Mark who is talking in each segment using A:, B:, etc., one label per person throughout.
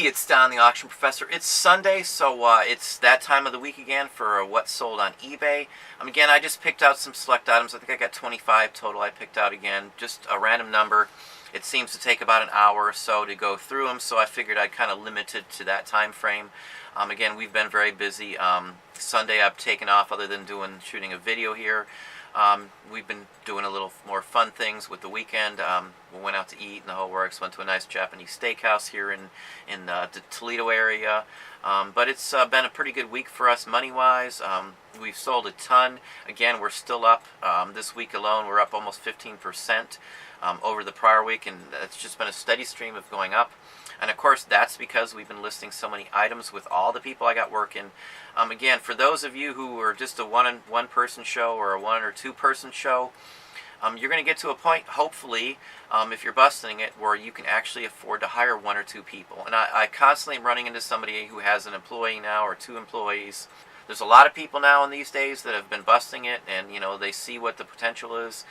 A: Hey, it's Don the Auction Professor. It's Sunday, so it's that time of the week again for what's sold on eBay. Again, I just picked out some select items. I think I got 25 total I picked out again. Just a random number. It seems to take about an hour or so to go through them, so I figured I'd kind of limit it to that time frame. Again, we've been very busy. Sunday I've taken off other than shooting a video here. We've been doing a little more fun things with the weekend. We went out to eat and the whole works. Went to a nice Japanese steakhouse here in the Toledo area. But it's been a pretty good week for us money-wise. We've sold a ton. Again, we're still up. This week alone, we're up almost 15% over the prior week, and it's just been a steady stream of going up. And of course, that's because we've been listing so many items with all the people I got working. Again, for those of you who are just a one-person show or a one or two-person show, you're going to get to a point, hopefully, if you're busting it, where you can actually afford to hire one or two people. And I constantly am running into somebody who has an employee now or two employees. There's a lot of people now in these days that have been busting it, and they see what the potential is.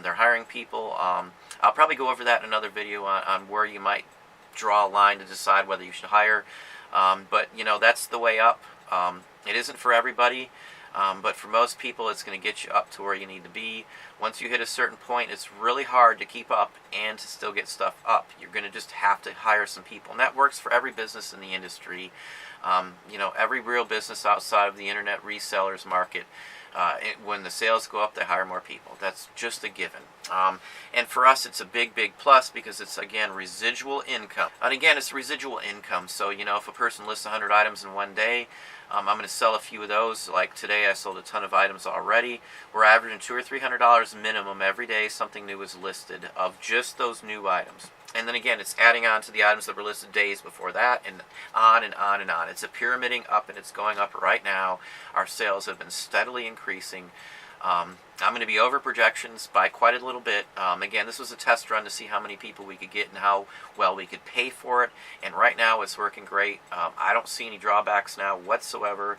A: They're hiring people. I'll probably go over that in another video on where you might draw a line to decide whether you should hire. But that's the way up. It isn't for everybody, but for most people it's going to get you up to where you need to be. Once you hit a certain point, it's really hard to keep up and to still get stuff up. You're going to just have to hire some people, and that works for every business in the industry. Every real business outside of the internet resellers market, when the sales go up, they hire more people. That's just a given. And for us, it's a big plus because it's, again, residual income. And again, it's residual income. So, if a person lists 100 items in one day, I'm going to sell a few of those. Like today, I sold a ton of items already. We're averaging $200 or $300 minimum every day something new is listed of just those new items. And then again, it's adding on to the items that were listed days before that, and on and on and on. It's a pyramiding up, and it's going up right now. Our sales have been steadily increasing. I'm going to be over projections by quite a little bit. Again, this was a test run to see how many people we could get and how well we could pay for it. And right now, it's working great. I don't see any drawbacks now whatsoever.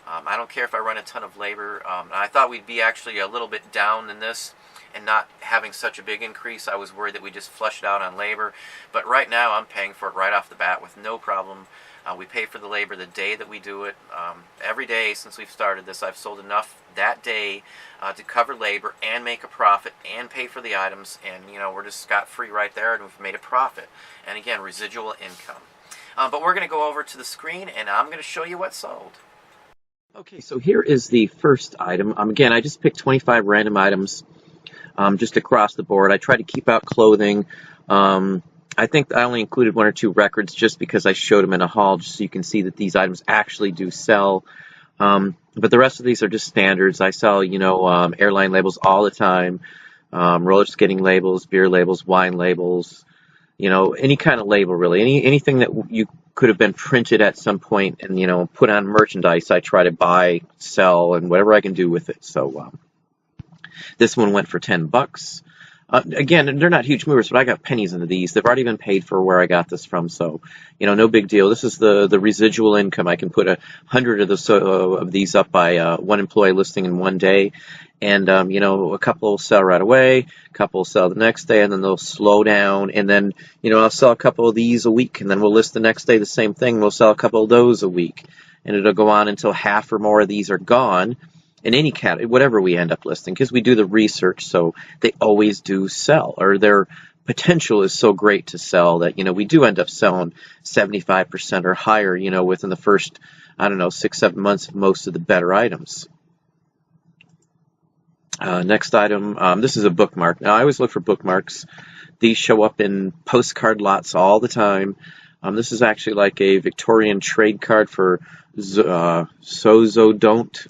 A: I don't care if I run a ton of labor. I thought we'd be actually a little bit down in this and not having such a big increase. I was worried that we just flush it out on labor. But right now, I'm paying for it right off the bat with no problem. We pay for the labor the day that we do it. Every day since we've started this, I've sold enough that day to cover labor and make a profit and pay for the items. And, we're just scot-free right there, and we've made a profit. And again, residual income. But we're going to go over to the screen, and I'm going to show you what sold. Okay, so here is the first item. Again, I just picked 25 random items just across the board. I try to keep out clothing. I think I only included one or two records just because I showed them in a haul, just so you can see that these items actually do sell. But the rest of these are just standards. I sell, airline labels all the time, roller skating labels, beer labels, wine labels, any kind of label really. Anything that you could have been printed at some point and, put on merchandise, I try to buy, sell, and whatever I can do with it. So this one went for $10. Again, they're not huge movers, but I got pennies into these. They've already been paid for where I got this from, so, no big deal. This is the residual income. I can put 100 of these up by one employee listing in one day, and, a couple will sell right away, a couple will sell the next day, and then they'll slow down, and then, I'll sell a couple of these a week, and then we'll list the next day the same thing. We'll sell a couple of those a week, and it'll go on until half or more of these are gone. In any category, whatever we end up listing, because we do the research, so they always do sell, or their potential is so great to sell that, we do end up selling 75% or higher, within the first, 6-7 months of most of the better items. Next item, this is a bookmark. Now, I always look for bookmarks. These show up in postcard lots all the time. This is actually like a Victorian trade card for Sozo Don't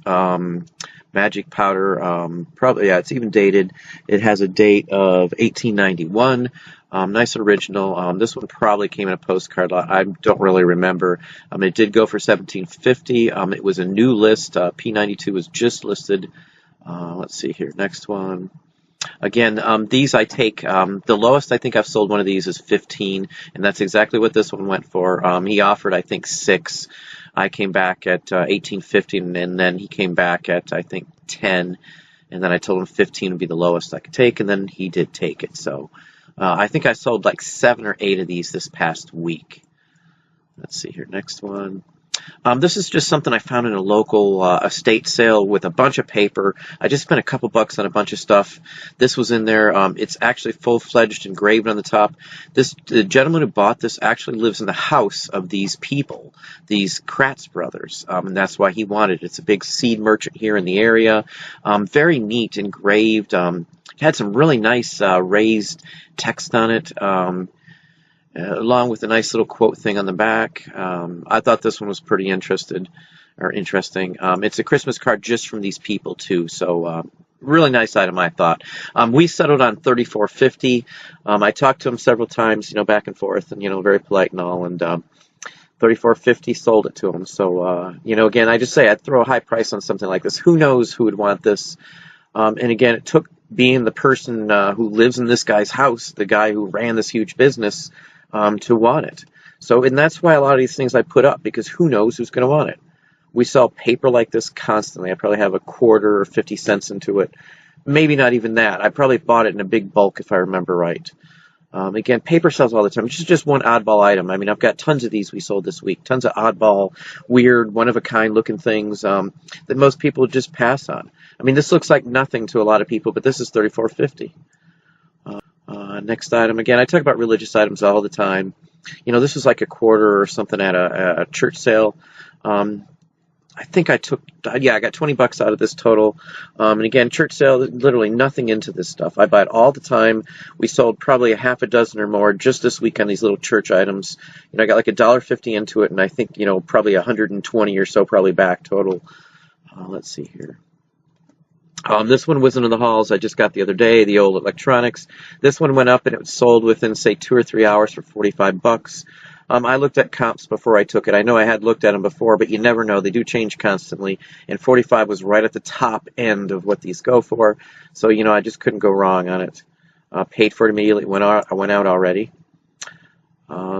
A: magic powder. Probably, yeah, it's even dated. It has a date of 1891. Nice original. This one probably came in a postcard lot. I don't really remember. It did go for $17.50. It was a new list. P92 was just listed. Let's see here. Next one. Again, these I take, the lowest I think I've sold one of these is 15, and that's exactly what this one went for. He offered, I think, 6. I came back at 18.50, and then he came back at, I think, 10, and then I told him 15 would be the lowest I could take, and then he did take it. So I think I sold like 7 or 8 of these this past week.
B: Let's see here, next one. This is just something I found in a local estate sale with a bunch of paper. I just spent a couple bucks on a bunch of stuff. This was in there. It's actually full-fledged engraved on the top. The gentleman who bought this actually lives in the house of these people, these Kratz brothers, and that's why he wanted it. It's a big seed merchant here in the area. Very neat, engraved. It had some really nice raised text on it. Along with a nice little quote thing on the back. I thought this one was pretty interesting. It's a Christmas card just from these people too, so really nice item, I thought. We settled on $34.50. I talked to him several times, back and forth, and very polite and all, and $34.50 sold it to him. So again, I just say I'd throw a high price on something like this. Who knows who would want this? And again, it took being the person who lives in this guy's house, the guy who ran this huge business, to want it. So, and that's why a lot of these things I put up, because who knows who's going to want it. We sell paper like this constantly. I probably have a quarter or 50 cents into it. Maybe not even that. I probably bought it in a big bulk if I remember right. Again, paper sells all the time. It's just one oddball item. I mean, I've got tons of these we sold this week. Tons of oddball, weird, one-of-a-kind looking things that most people just pass on. I mean, this looks like nothing to a lot of people, but this is $34.50. Next item, again, I talk about religious items all the time. This was like a quarter or something at a church sale. I think I got 20 bucks out of this total. And again, church sale, literally nothing into this stuff. I buy it all the time. We sold probably a half a dozen or more just this week on these little church items. I got like $1.50 into it, and I think, probably 120 or so probably back total. Let's see here. This one wasn't in the hauls I just got the other day, the old electronics. This one went up and it was sold within, say, 2 or 3 hours for 45 bucks. I looked at comps before I took it. I know I had looked at them before, but you never know. They do change constantly. And 45 was right at the top end of what these go for. So, I just couldn't go wrong on it. Paid for it immediately. I went out already.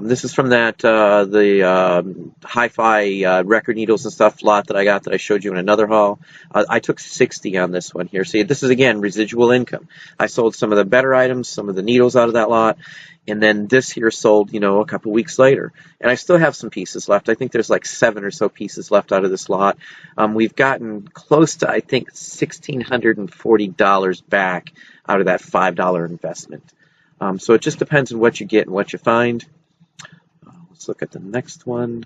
B: This is from the hi-fi record needles and stuff lot that I got that I showed you in another haul. I took 60 on this one here. See, this is, again, residual income. I sold some of the better items, some of the needles out of that lot, and then this here sold, a couple weeks later. And I still have some pieces left. I think there's like 7 or so pieces left out of this lot. We've gotten close to, I think, $1,640 back out of that $5 investment. So it just depends on what you get and what you find. Let's look at the next one.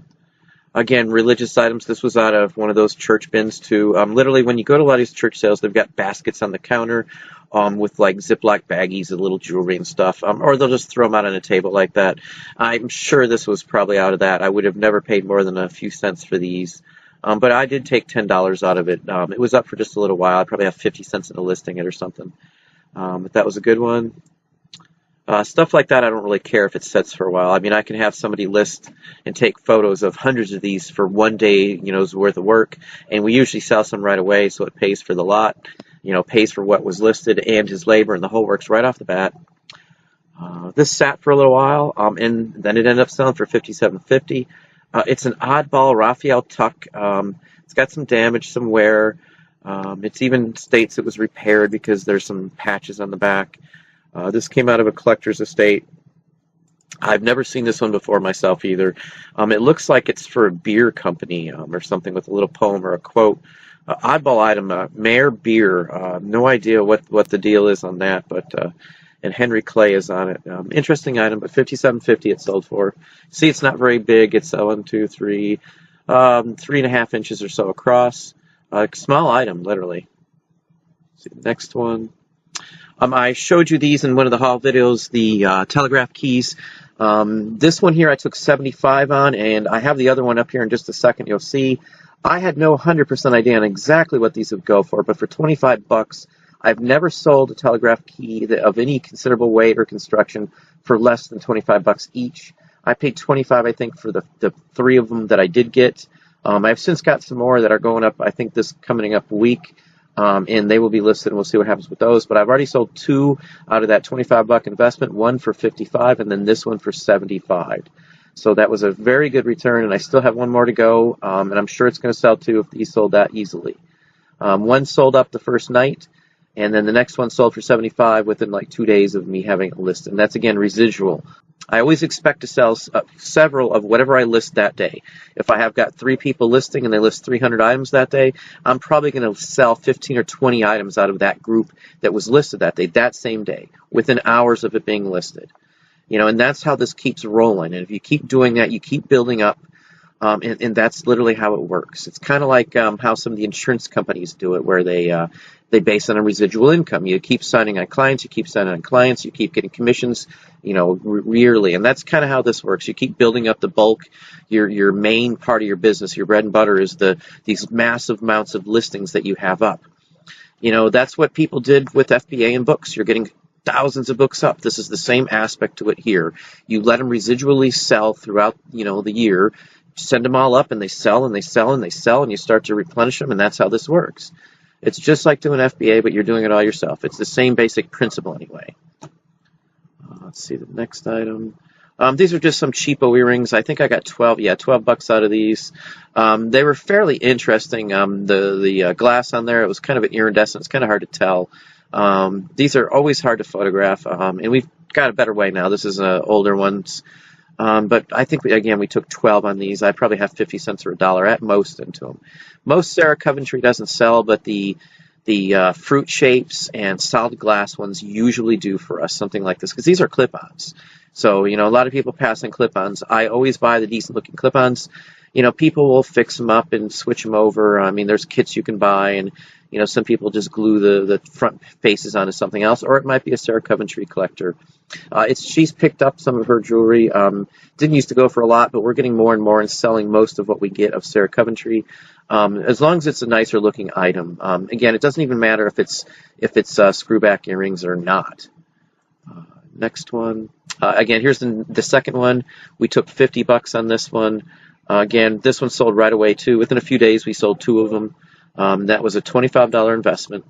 B: Again, religious items. This was out of one of those church bins too. Literally, when you go to a lot of these church sales, they've got baskets on the counter with like Ziploc baggies of little jewelry and stuff. Or they'll just throw them out on a table like that. I'm sure this was probably out of that. I would have never paid more than a few cents for these. But I did take $10 out of it. It was up for just a little while. I probably have 50 cents in a listing it or something. But that was a good one. Stuff like that, I don't really care if it sets for a while. I mean, I can have somebody list and take photos of hundreds of these for one day's worth of work, and we usually sell some right away, so it pays for the lot, pays for what was listed and his labor, and the whole works right off the bat. This sat for a little while, and then it ended up selling for $57.50. It's an oddball Raphael tuck. It's got some damage, some wear. It even states it was repaired because there's some patches on the back. This came out of a collector's estate. I've never seen this one before myself either. It looks like it's for a beer company or something with a little poem or a quote. Oddball item, Mayor Beer. No idea what the deal is on that, but and Henry Clay is on it. Interesting item, but $57.50 it sold for. See, it's not very big. It's 3.5 inches or so across. Small item, literally. See the next one. I showed you these in one of the haul videos, the telegraph keys. This one here I took 75 on, and I have the other one up here in just a second. You'll see. I had no 100% idea on exactly what these would go for, but for 25 bucks, I've never sold a telegraph key of any considerable weight or construction for less than 25 bucks each. I paid 25, I think, for the 3 of them that I did get. I've since got some more that are going up, I think, this coming up week. And they will be listed, and we'll see what happens with those. But I've already sold 2 out of that 25-buck investment, one for 55, and then this one for 75. So that was a very good return, and I still have one more to go, and I'm sure it's going to sell too if these sold that easily. One sold up the first night, and then the next one sold for 75 within like 2 days of me having it listed. And that's, again, residual. I always expect to sell several of whatever I list that day. If I have got 3 people listing and they list 300 items that day, I'm probably going to sell 15 or 20 items out of that group that was listed that day, that same day, within hours of it being listed. And that's how this keeps rolling. And if you keep doing that, you keep building up. And that's literally how it works. It's kind of like how some of the insurance companies do it, where they base it on residual income. You keep signing on clients, you keep getting commissions, yearly, and that's kind of how this works. You keep building up the bulk. Your main part of your business, your bread and butter, is these massive amounts of listings that you have up. That's what people did with FBA and books. You're getting thousands of books up. This is the same aspect to it here. You let them residually sell throughout, the year. Send them all up, and they sell, and they sell, and they sell, and you start to replenish them, and that's how this works. It's just like doing FBA, but you're doing it all yourself. It's the same basic principle anyway. Let's see the next item. These are just some cheapo earrings. I think I got 12 bucks out of these. They were fairly interesting. The glass on there, it was kind of an iridescent. It's kind of hard to tell. These are always hard to photograph, and we've got a better way now. This is older ones. But I think, we took 12 on these. I probably have 50 cents or $1 at most into them. Most Sarah Coventry doesn't sell, but the fruit shapes and solid glass ones usually do for us, something like this, because these are clip-ons. So, a lot of people pass on clip-ons. I always buy the decent-looking clip-ons. People will fix them up and switch them over. I mean, there's kits you can buy, and some people just glue the front faces onto something else, or it might be a Sarah Coventry collector. She's picked up some of her jewelry. Didn't used to go for a lot, but we're getting more and more and selling most of what we get of Sarah Coventry. As long as it's a nicer looking item. Again, it doesn't even matter if it's screwback earrings or not. Next one. Again, here's the second one. We took 50 bucks on this one. Again, this one sold right away too. Within a few days, we sold 2 of them. That was a $25 investment.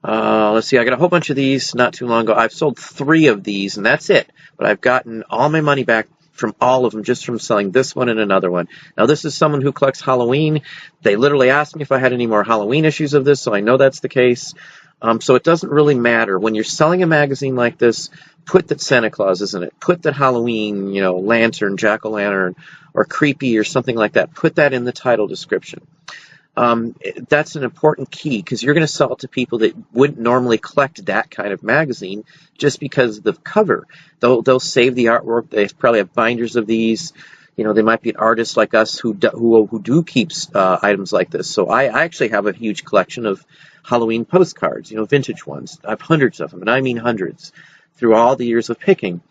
B: Let's see, I got a whole bunch of these not too long ago. I've sold 3 of these, and that's it. But I've gotten all my money back from all of them just from selling this one and another one. Now, this is someone who collects Halloween. They literally asked me if I had any more Halloween issues of this, so I know that's the case. So it doesn't really matter. When you're selling a magazine like this, put that Santa Claus is in it. Put that Halloween, lantern, jack-o'-lantern, or creepy or something like that. Put that in the title description. That's an important key, because you're going to sell it to people that wouldn't normally collect that kind of magazine just because of the cover. They'll save the artwork. They probably have binders of these. They might be an artist like us who do keep items like this. So I actually have a huge collection of Halloween postcards, vintage ones. I have hundreds of them, and I mean hundreds, through all the years of picking.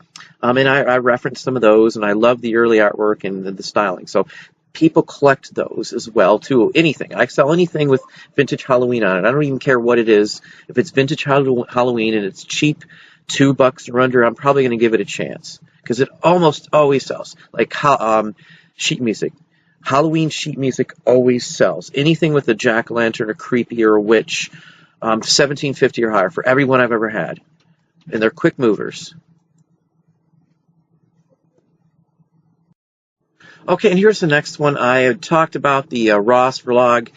B: And I reference some of those, and I love the early artwork and the styling. So people collect those as well, too. Anything. I sell anything with vintage Halloween on it. I don't even care what it is. If it's vintage Halloween and it's cheap, $2 or under, I'm probably going to give it a chance, because it almost always sells. Like sheet music. Halloween sheet music always sells. Anything with a jack-o'-lantern or creepy or a witch, $17.50 or higher for every one I've ever had. And they're quick movers. Okay, and here's the next one. I had talked about the Ross Verlag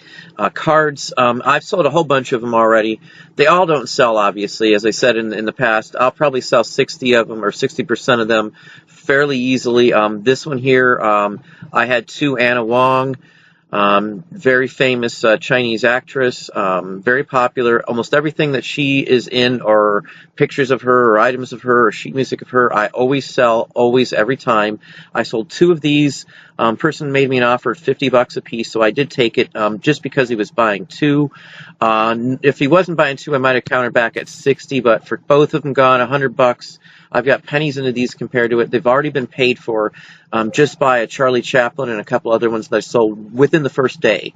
B: cards. I've sold a whole bunch of them already. They all don't sell, obviously. As I said in the past, I'll probably sell 60 of them or 60% of them fairly easily. This one here, I had 2 Anna Wong. Very famous Chinese actress, very popular. Almost everything that she is in, or pictures of her, or items of her, or sheet music of her, I always sell, always, every time. I sold 2 of these. Person made me an offer of $50 a piece, so I did take it just because he was buying 2. If he wasn't buying 2, I might have countered back at 60, but for both of them gone, $100. I've got pennies into these compared to it. They've already been paid for just by a Charlie Chaplin and a couple other ones that I sold within the first day.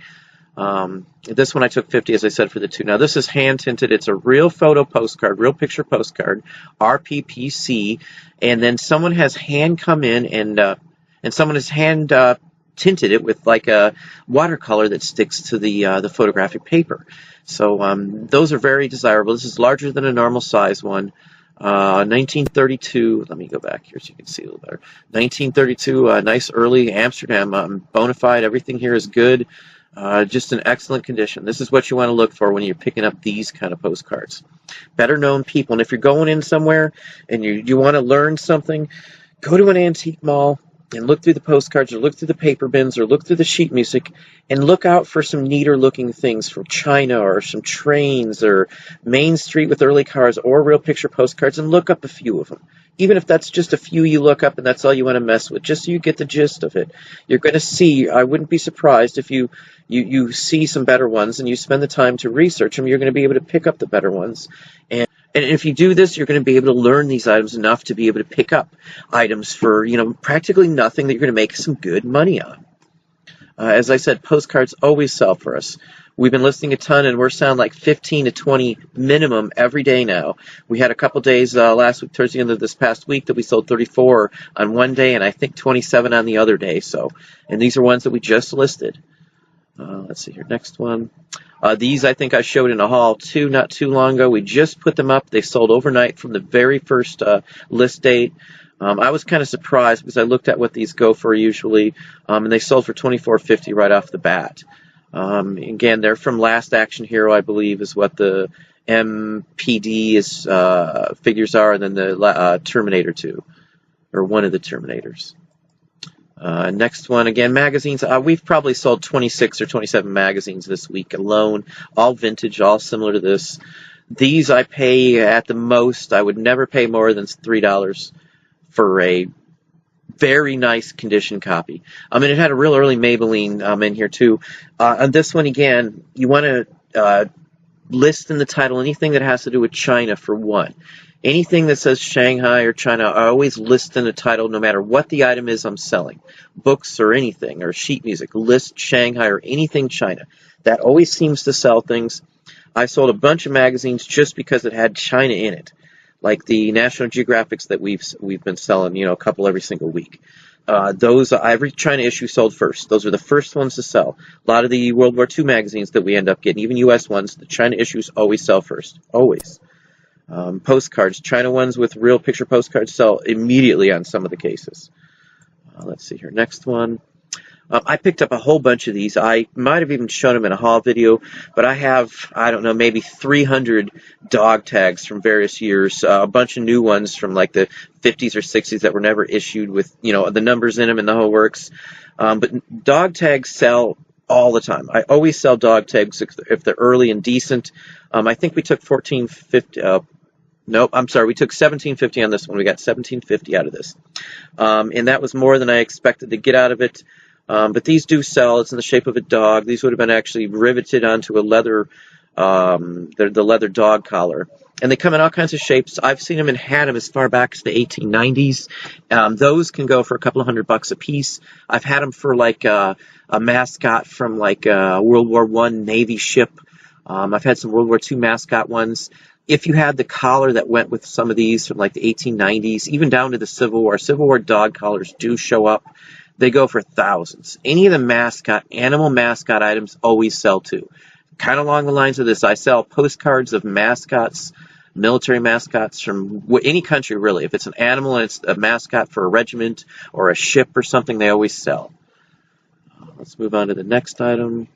B: This one I took 50, as I said, for the 2. Now, this is hand-tinted. It's a real photo postcard, real picture postcard, RPPC, and then someone has hand come in and someone has hand tinted it with like a watercolor that sticks to the photographic paper. So those are very desirable. This is larger than a normal size one. 1932, let me go back here so you can see a little better. 1932, nice early Amsterdam, bona fide, everything here is good. Just in excellent condition. This is what you want to look for when you're picking up these kind of postcards. Better known people. And if you're going in somewhere and you want to learn something, go to an antique mall and look through the postcards or look through the paper bins or look through the sheet music and look out for some neater looking things from China or some trains or Main Street with early cars or real picture postcards, and look up a few of them. Even if that's just a few you look up and that's all you want to mess with, just so you get the gist of it. You're going to see, I wouldn't be surprised if you see some better ones and you spend the time to research them, you're going to be able to pick up the better ones. And if you do this, you're going to be able to learn these items enough to be able to pick up items for, practically nothing that you're going to make some good money on. As I said, postcards always sell for us. We've been listing a ton, and we're selling like 15 to 20 minimum every day now. We had a couple days last week, towards the end of this past week, that we sold 34 on one day, and I think 27 on the other day. And these are ones that we just listed. Let's see here. Next one. These I think I showed in a haul too not too long ago. We just put them up. They sold overnight from the very first list date. I was kind of surprised because I looked at what these go for usually, and they sold for $24.50 right off the bat. Again, they're from Last Action Hero, I believe, is what the MPD figures are, and then the Terminator 2, or one of the Terminators. Next one, again, magazines. We've probably sold 26 or 27 magazines this week alone, all vintage, all similar to this. These I pay at the most. I would never pay more than $3 for a very nice condition copy. It had a real early Maybelline in here too. On this one, again, you want to list in the title anything that has to do with China for one. Anything that says Shanghai or China, I always list in the title no matter what the item is I'm selling. Books or anything, or sheet music, list Shanghai or anything China. That always seems to sell things. I sold a bunch of magazines just because it had China in it, like the National Geographics that we've been selling, a couple every single week. Every China issue sold first. Those are the first ones to sell. A lot of the World War II magazines that we end up getting, even U.S. ones, the China issues always sell first. Always. Postcards, China ones with real picture postcards sell immediately on some of the cases. Let's see here. Next one. I picked up a whole bunch of these. I might have even shown them in a haul video, but I have, I don't know, maybe 300 dog tags from various years, a bunch of new ones from like the 50s or 60s that were never issued with, the numbers in them and the whole works. But dog tags sell all the time. I always sell dog tags if they're early and decent. I think we took $14.50. Nope, I'm sorry. We took $17.50 on this one. We got $17.50 out of this, and that was more than I expected to get out of it. But these do sell. It's in the shape of a dog. These would have been actually riveted onto a leather, the leather dog collar. And they come in all kinds of shapes. I've seen them and had them as far back as the 1890s. Those can go for a couple of $100 a piece. I've had them for like a mascot from like a World War I Navy ship. I've had some World War II mascot ones. If you had the collar that went with some of these from like the 1890s, even down to the Civil War dog collars do show up. They go for thousands. Any of the animal mascot items always sell too. Kind of along the lines of this, I sell postcards of mascots, military mascots from any country really. If it's an animal and it's a mascot for a regiment or a ship or something, they always sell. Let's move on to the next item.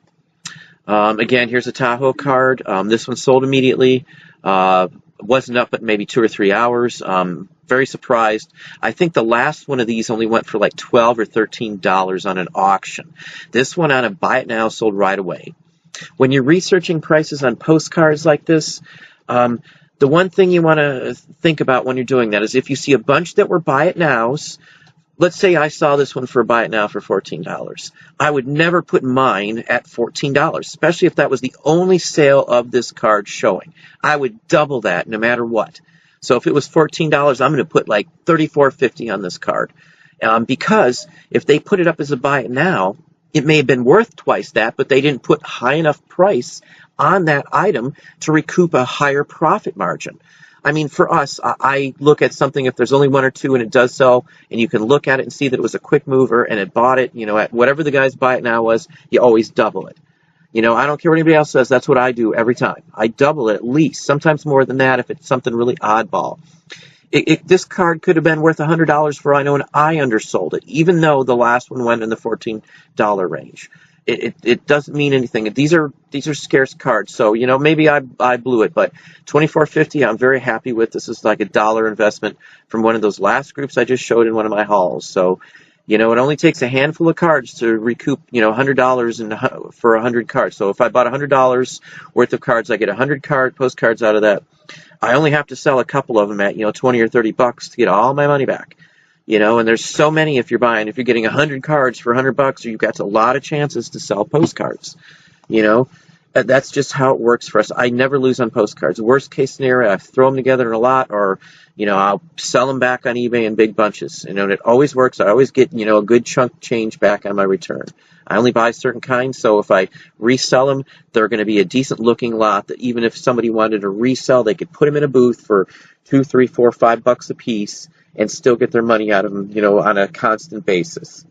B: Again, here's a Tahoe card. This one sold immediately. Wasn't up but maybe 2 or 3 hours. Very surprised. I think the last one of these only went for like $12 or $13 on an auction. This one on a buy it now sold right away. When you're researching prices on postcards like this, the one thing you want to think about when you're doing that is if you see a bunch that were buy it nows. Let's say I saw this one for buy it now for $14. I would never put mine at $14, especially if that was the only sale of this card showing. I would double that no matter what. So if it was $14, I'm going to put like $34.50 on this card. Because if they put it up as a buy it now, it may have been worth twice that, but they didn't put high enough price on that item to recoup a higher profit margin. I mean, for us, I look at something, if there's only one or two and it does sell, and you can look at it and see that it was a quick mover and it bought it, at whatever the guy's buy it now was, you always double it. I don't care what anybody else says. That's what I do every time. I double it at least, sometimes more than that if it's something really oddball. This card could have been worth $100 for I know, and I undersold it, even though the last one went in the $14 range. it doesn't mean anything. These are scarce cards, so maybe I blew it, but $24.50 I'm very happy with. This is like $1 investment from one of those last groups I just showed in one of my hauls. So it only takes a handful of cards to recoup $100 for 100 cards. So if I bought $100 worth of cards, I get 100 postcards out of that. I only have to sell a couple of them at $20 or $30 to get all my money back. And there's so many if you're getting 100 cards for $100, you've got a lot of chances to sell postcards. That's just how it works for us. I never lose on postcards. Worst case scenario, I throw them together in a lot, or I'll sell them back on eBay in big bunches. And it always works. I always get a good chunk change back on my return. I only buy certain kinds, so if I resell them, they're going to be a decent looking lot that even if somebody wanted to resell, they could put them in a booth for $2, $3, $4, $5 a piece and still get their money out of them, on a constant basis.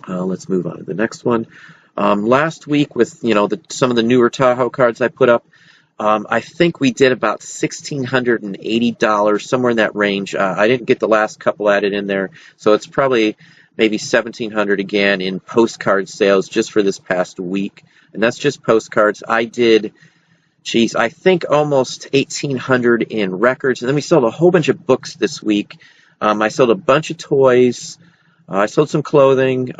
B: Let's move on to the next one. Last week with, some of the newer Tahoe cards I put up, I think we did about $1,680, somewhere in that range. I didn't get the last couple added in there, so it's probably maybe $1,700 again in postcard sales just for this past week. And that's just postcards. I did, I think almost $1,800 in records. And then we sold a whole bunch of books this week. I sold a bunch of toys. I sold some clothing.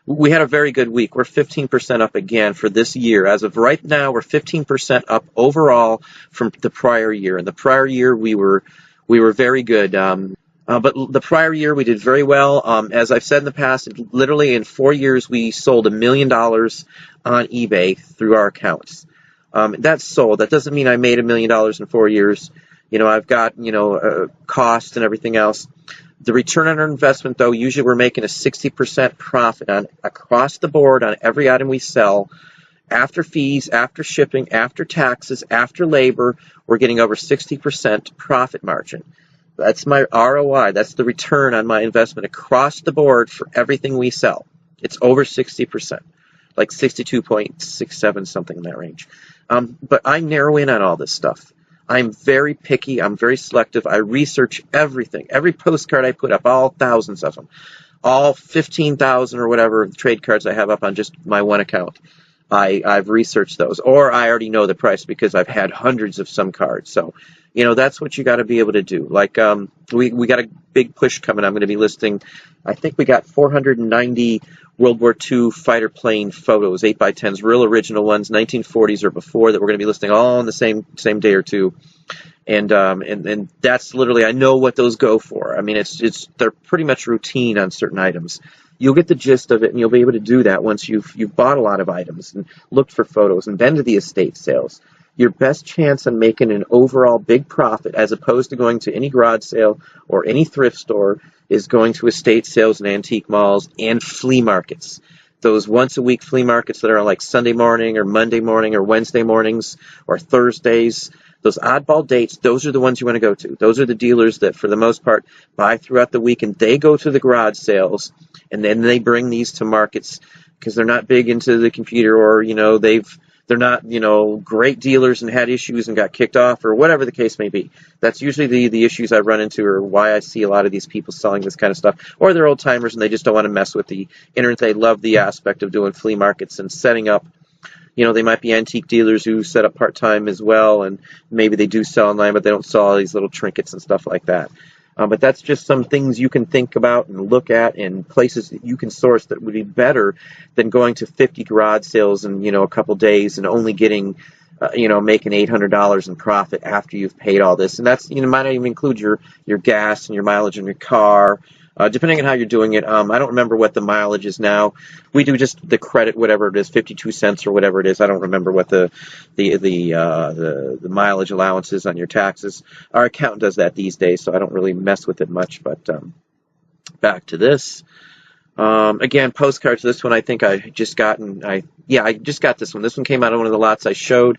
B: We had a very good week. We're 15% up again for this year. As of right now, we're 15% up overall from the prior year. And the prior year, we were very good. But the prior year, we did very well. As I've said in the past, literally in 4 years, we sold $1 million on eBay through our accounts. That's sold. That doesn't mean I made $1 million in 4 years. I've got, cost and everything else. The return on our investment, though, usually we're making a 60% profit on across the board on every item we sell. After fees, after shipping, after taxes, after labor, we're getting over 60% profit margin. That's my ROI. That's the return on my investment across the board for everything we sell. It's over 60%, like 62.67, something in that range. But I narrow in on all this stuff. I'm very picky. I'm very selective. I research everything. Every postcard I put up, all thousands of them, all 15,000 or whatever trade cards I have up on just my one account. I've researched those, or I already know the price because I've had hundreds of some cards. So, that's what you got to be able to do. Like, we got a big push coming. I'm going to be listing, I think we got 490 World War II fighter plane photos, 8x10s, real original ones, 1940s or before, that we're going to be listing all on the same day or two. And that's literally, I know what those go for. I mean, they're pretty much routine on certain items. You'll get the gist of it, and you'll be able to do that once you've bought a lot of items and looked for photos and been to the estate sales. Your best chance on making an overall big profit, as opposed to going to any garage sale or any thrift store, is going to estate sales and antique malls and flea markets. Those once-a-week flea markets that are like Sunday morning or Monday morning or Wednesday mornings or Thursdays, those oddball dates, those are the ones you want to go to. Those are the dealers that, for the most part, buy throughout the week, and they go to the garage sales, and then they bring these to markets because they're not big into the computer, or, they're not, great dealers and had issues and got kicked off, or whatever the case may be. That's usually the issues I run into, or why I see a lot of these people selling this kind of stuff. Or they're old timers and they just don't want to mess with the internet. They love the aspect of doing flea markets and setting up. They might be antique dealers who set up part-time as well, and maybe they do sell online, but they don't sell all these little trinkets and stuff like that. But that's just some things you can think about and look at, and places that you can source that would be better than going to 50 garage sales in, a couple days and only getting, making $800 in profit after you've paid all this. And that's, might not even include your gas and your mileage in your car. Depending on how you're doing it, I don't remember what the mileage is now. We do just the credit, whatever it is, 52 cents or whatever it is. I don't remember what the mileage allowance is on your taxes. Our accountant does that these days, so I don't really mess with it much. But back to this. Again, postcards. This one I think I just got, I just got this one. This one came out of one of the lots I showed.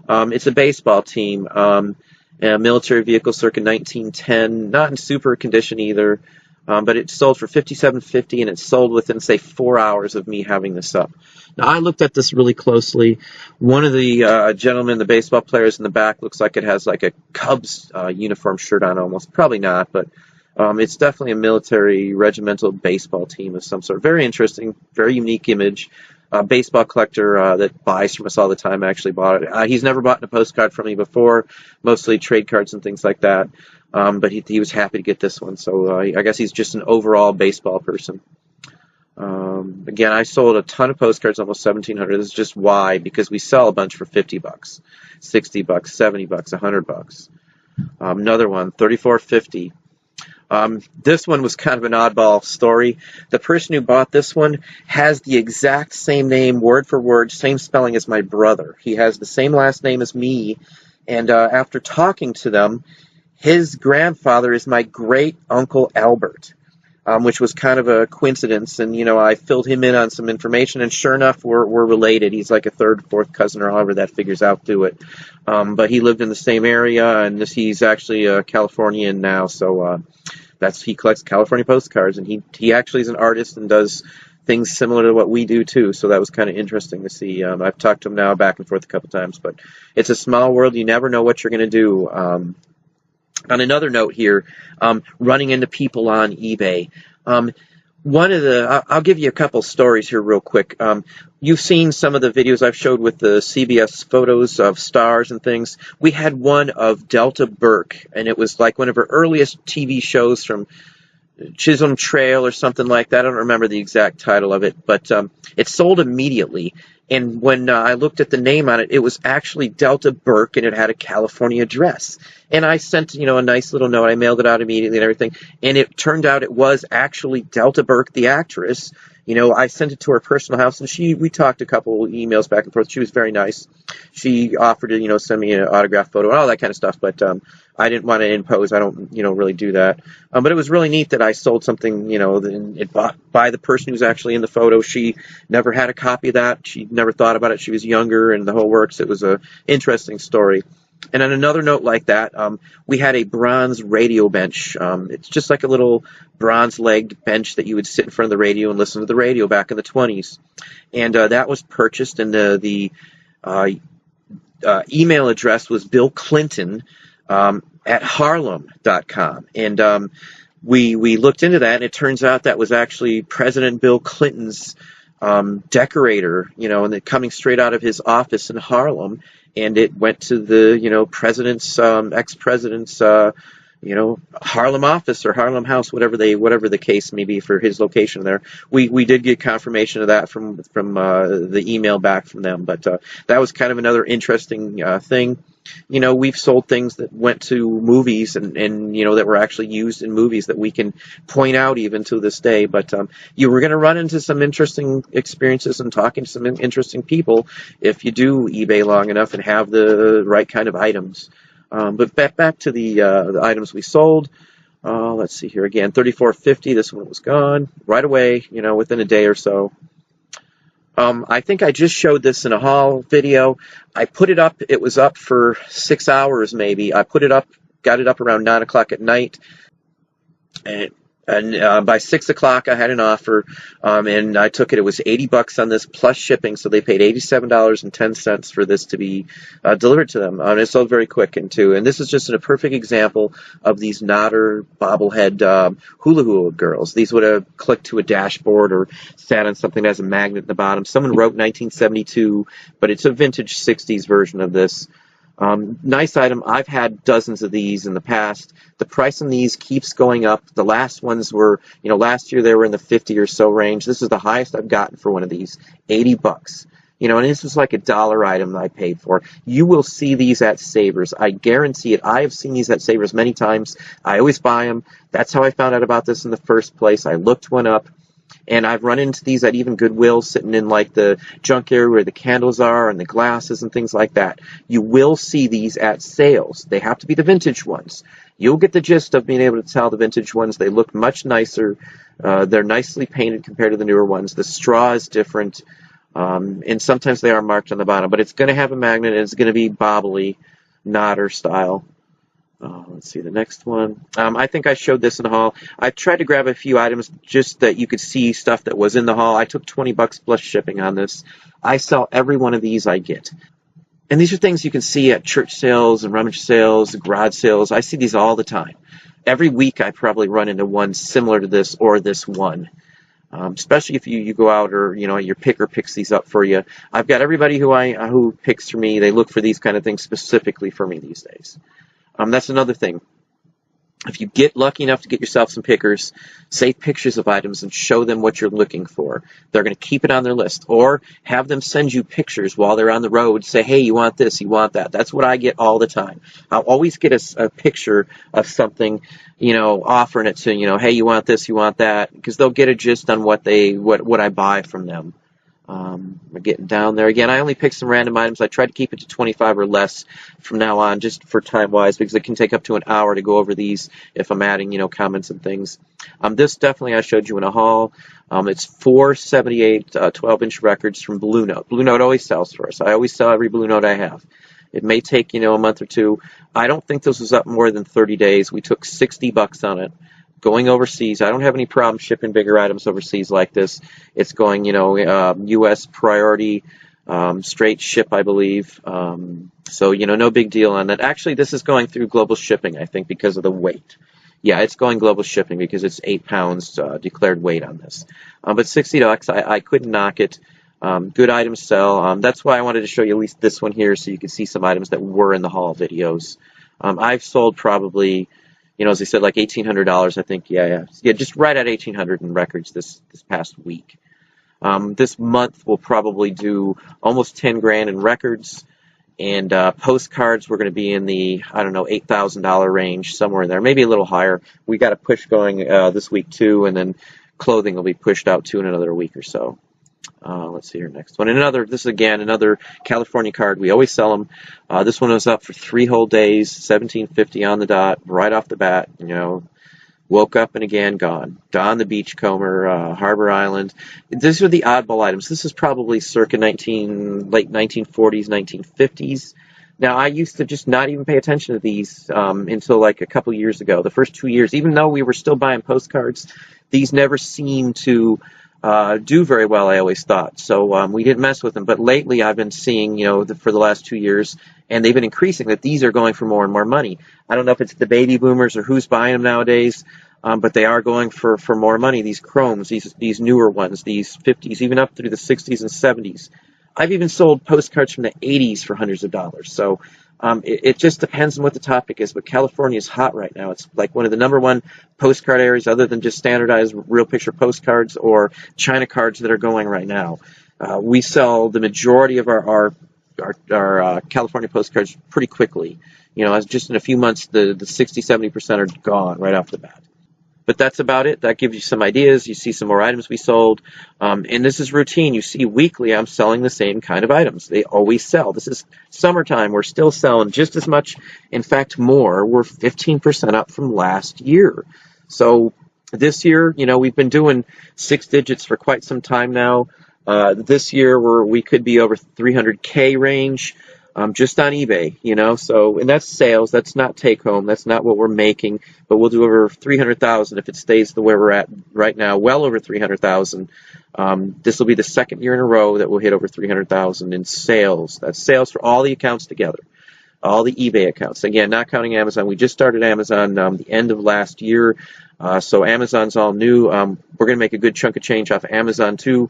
B: It's a baseball team, a military vehicle circa 1910, not in super condition either. But it sold for $57.50, and it sold within, say, 4 hours of me having this up. Now, I looked at this really closely. One of the gentlemen, the baseball players in the back, looks like it has like a Cubs uniform shirt on almost. Probably not, but It's definitely a military regimental baseball team of some sort. Very interesting, very unique image. A baseball collector that buys from us all the time actually bought it. He's never bought a postcard from me before, mostly trade cards and things like that. But he was happy to get this one, so I guess he's just an overall baseball person. Again, I sold a ton of postcards, almost 1,700. This is just why, because we sell a bunch for $50, $60, $70, $100. Another one, $34.50. This one was kind of an oddball story. The person who bought this one has the exact same name, word for word, same spelling as my brother. He has the same last name as me, and after talking to them, his grandfather is my great uncle Albert. Which was kind of a coincidence, and I filled him in on some information, and sure enough, we're related. He's like a third, fourth cousin, or however that figures out to it. But he lived in the same area, and he's actually a Californian now, so he collects California postcards, and he actually is an artist and does things similar to what we do too. So that was kind of interesting to see. I've talked to him now back and forth a couple times, but it's a small world. You never know what you're going to do. On another note here, running into people on eBay. I'll give you a couple stories here real quick. You've seen some of the videos I've showed with the CBS photos of stars and things. We had one of Delta Burke, and it was like one of her earliest TV shows from Chisholm Trail or something like that. I don't remember the exact title of it, but it sold immediately. And when I looked at the name on it, it was actually Delta Burke, and it had a California address. And I sent, a nice little note. I mailed it out immediately and everything. And it turned out it was actually Delta Burke, the actress. I sent it to her personal house, and we talked a couple emails back and forth. She was very nice. She offered to, send me an autograph photo and all that kind of stuff, but I didn't want to impose. I don't, really do that. But it was really neat that I sold something, it bought by the person who's actually in the photo. She never had a copy of that. She never thought about it. She was younger and the whole works. It was a interesting story. And on another note like that, we had a bronze radio bench. It's just like a little bronze-legged bench that you would sit in front of the radio and listen to the radio back in the 20s. And that was purchased, and the email address was Bill Clinton at Harlem.com. And we looked into that, and it turns out that was actually President Bill Clinton's decorater, and coming straight out of his office in Harlem. And it went to the, president's, ex-president's, Harlem office or Harlem house, whatever the case may be for his location there. We did get confirmation of that from the email back from them, but that was kind of another interesting thing. We've sold things that went to movies and that were actually used in movies that we can point out even to this day. But you were going to run into some interesting experiences and talking to some interesting people if you do eBay long enough and have the right kind of items. But back to the items we sold. Let's see here again, $34.50. This one was gone right away, within a day or so. I think I just showed this in a haul video. I put it up. It was up for 6 hours maybe. I put it up, got it up around 9 o'clock at night. And by 6 o'clock, I had an offer, and I took it. It was $80 on this plus shipping, so they paid $87.10 for this to be delivered to them. And it sold very quick, and this is just a perfect example of these Nodder bobblehead hula hula girls. These would have clicked to a dashboard or sat on something that has a magnet at the bottom. Someone wrote 1972, but it's a vintage 60s version of this. Nice item. I've had dozens of these in the past. The price on these keeps going up. The last ones were, last year they were in the 50 or so range. This is the highest I've gotten for one of these, $80. And this was like $1 item that I paid for. You will see these at Savers. I guarantee it. I have seen these at Savers many times. I always buy them. That's how I found out about this in the first place. I looked one up. And I've run into these at even Goodwill, sitting in like the junk area where the candles are and the glasses and things like that. You will see these at sales. They have to be the vintage ones. You'll get the gist of being able to tell the vintage ones. They look much nicer. They're nicely painted compared to the newer ones. The straw is different. And sometimes they are marked on the bottom. But it's going to have a magnet, and it's going to be bobbly, Nodder style. Let's see the next one. I think I showed this in the haul. I tried to grab a few items just that you could see stuff that was in the haul. I took $20 plus shipping on this. I sell every one of these I get. And these are things you can see at church sales and rummage sales, garage sales. I see these all the time. every week I probably run into one similar to this or this one. Especially if you go out or your picker picks these up for you. I've got everybody who picks for me. They look for these kind of things specifically for me these days. That's another thing. If you get lucky enough to get yourself some pickers, save pictures of items and show them what you're looking for. They're going to keep it on their list. Or have them send you pictures while they're on the road. Say, hey, you want this, you want that. That's what I get all the time. I'll always get a picture of something, offering it to, hey, you want this, you want that. Because they'll get a gist on what I buy from them. We're getting down there. Again, I only pick some random items. I try to keep it to 25 or less from now on, just for time-wise, because it can take up to an hour to go over these if I'm adding, comments and things. This definitely I showed you in a haul. It's 478 12-inch records from Blue Note. Blue Note always sells for us. I always sell every Blue Note I have. It may take, a month or two. I don't think this was up more than 30 days. We took $60 on it. Going overseas, I don't have any problem shipping bigger items overseas like this. It's going, U.S. priority, straight ship, I believe. So, no big deal on that. Actually, this is going through global shipping, I think, because of the weight. Yeah, it's going global shipping because it's 8 pounds declared weight on this. But $60, I couldn't knock it. Good items sell. That's why I wanted to show you at least this one here so you could see some items that were in the haul videos. I've sold probably, as I said, like $1,800, I think. Yeah, just right at $1,800 in records this past week. This month we'll probably do almost 10 grand in records, and postcards we're going to be in the, $8,000 range, somewhere in there, maybe a little higher. We got a push going this week too, and then clothing will be pushed out too in another week or so. Let's see here, next one. And this is again another California card. We always sell them. This one was up for 3 whole days, $17.50 on the dot, right off the bat. Woke up and again gone. Don the Beachcomber, Harbor Island. These are the oddball items. This is probably circa late 1940s, 1950s. Now, I used to just not even pay attention to these until like a couple years ago. The first 2 years, even though we were still buying postcards, these never seemed to do very well, I always thought. So we didn't mess with them. But lately I've been seeing, for the last 2 years, and they've been increasing, that these are going for more and more money. I don't know if it's the baby boomers or who's buying them nowadays, but they are going for more money. These chromes, these newer ones, these 50s, even up through the 60s and 70s. I've even sold postcards from the 80s for hundreds of dollars. So it just depends on what the topic is, but California is hot right now. It's like one of the #1 postcard areas other than just standardized real picture postcards or China cards that are going right now. We sell the majority of our California postcards pretty quickly. As just in a few months, the 60-70% are gone right off the bat. But that's about it. That gives you some ideas. You see some more items we sold. And this is routine. You see weekly I'm selling the same kind of items. They always sell. This is summertime. We're still selling just as much. In fact, more. We're 15% up from last year. So this year, we've been doing 6 digits for quite some time now. This year, we could be over 300K range. Just on eBay, and that's sales. That's not take home. That's not what we're making, but we'll do over 300,000 if it stays the way we're at right now, well over 300,000. This will be the 2nd year in a row that we'll hit over 300,000 in sales. That's sales for all the accounts together, all the eBay accounts. Again, not counting Amazon. We just started Amazon the end of last year. So Amazon's all new. We're going to make a good chunk of change off of Amazon too,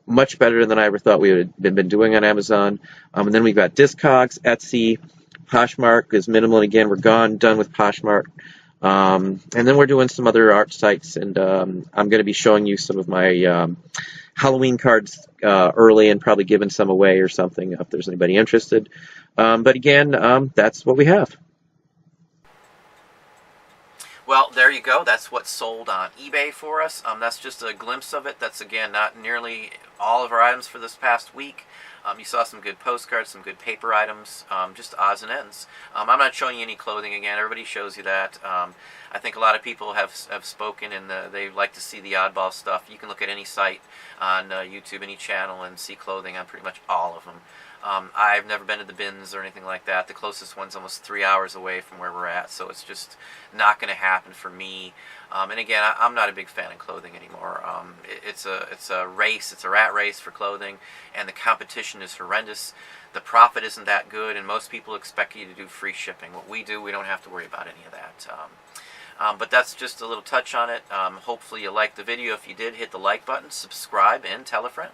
B: much better than I ever thought we would have been doing on Amazon. And then we've got Discogs, Etsy, Poshmark is minimal. And again, we're done with Poshmark. And then we're doing some other art sites, and I'm going to be showing you some of my Halloween cards early and probably giving some away or something if there's anybody interested. But again, that's what we have.
A: Well, there you go. That's what's sold on eBay for us. That's just a glimpse of it. That's, again, not nearly all of our items for this past week. You saw some good postcards, some good paper items, just odds and ends. I'm not showing you any clothing again. Everybody shows you that. I think a lot of people have spoken, and they like to see the oddball stuff. You can look at any site on YouTube, any channel, and see clothing on pretty much all of them. I've never been to the bins or anything like that. The closest one's almost 3 hours away from where we're at, so it's just not going to happen for me. And again, I'm not a big fan of clothing anymore. It's a race. It's a rat race for clothing, and the competition is horrendous. The profit isn't that good, and most people expect you to do free shipping. What we do, we don't have to worry about any of that. But that's just a little touch on it. Hopefully you liked the video. If you did, hit the like button, subscribe, and tell a friend.